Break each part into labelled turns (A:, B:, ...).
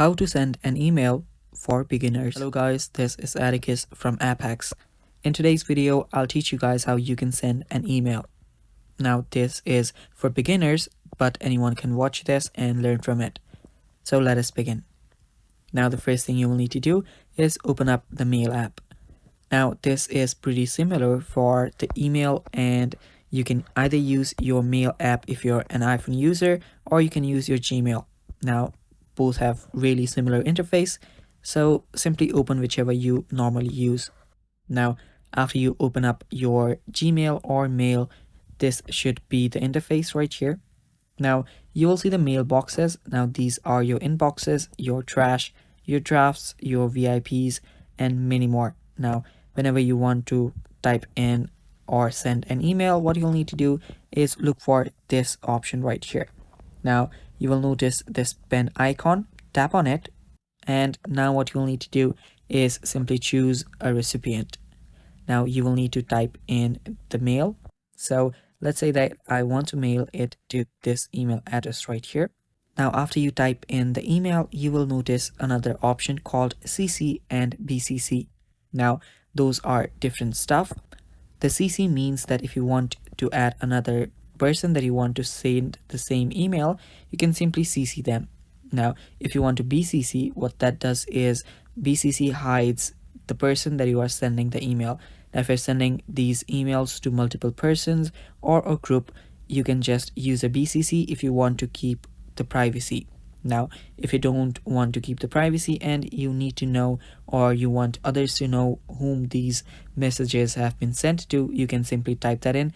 A: How to send an email for beginners. Hello guys, this is Atticus from Apex. In today's video, I'll teach you guys how you can send an email. Now this is for beginners, but anyone can watch this and learn from it. So let us begin. Now the first thing you will need to do is open up the Mail app. Now this is pretty similar for the email, and you can either use your Mail app if you're an iPhone user, or you can use your Gmail. Now both have really similar interface, so simply open whichever you normally use. Now after you open up your Gmail or Mail, this should be the interface right here. Now you will see the mailboxes. Now these are your inboxes, your trash, your drafts, your VIPs, and many more. Now whenever you want to type in or send an email, what you'll need to do is look for this option right here. Now you will notice this pen icon, tap on it, and now what you'll need to do is simply choose a recipient. Now you will need to type in the mail. So let's say that I want to mail it to this email address right here. Now after you type in the email, you will notice another option called CC and BCC. Now those are different stuff. The CC means that if you want to add another person that you want to send the same email, you can simply CC them. Now if you want to BCC, what that does is BCC hides the person that you are sending the email. Now if you're sending these emails to multiple persons or a group, you can just use a BCC if you want to keep the privacy. Now if you don't want to keep the privacy and you need to know, or you want others to know whom these messages have been sent to, you can simply type that in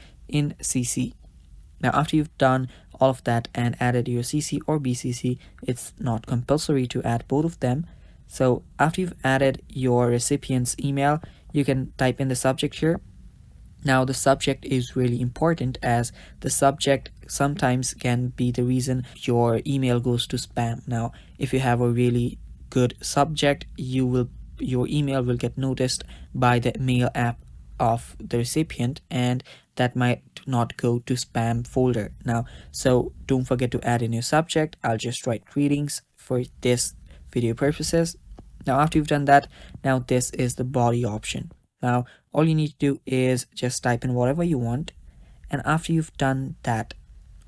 A: CC. Now after you've done all of that and added your CC or BCC, it's not compulsory to add both of them. So after you've added your recipient's email, you can type in the subject here. Now the subject is really important, as the subject sometimes can be the reason your email goes to spam. Now if you have a really good subject, your email will get noticed by the Mail app of the recipient, and that might not go to spam folder. Now so don't forget to add in your subject. I'll just write greetings for this video purposes. Now after you've done that, now this is the body option. Now all you need to do is just type in whatever you want, and after you've done that,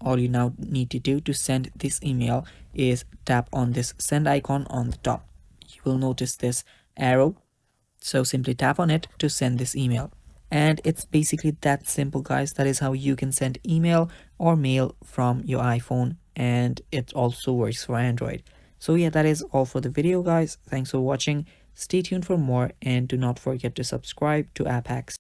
A: all you now need to do to send this email is tap on this send icon on the top. You will notice this arrow, so simply tap on it to send this email. And it's basically that simple, guys. That is how you can send email or mail from your iPhone, and it also works for Android. So yeah, that is all for the video, guys. Thanks for watching. Stay tuned for more, and do not forget to subscribe to Apex.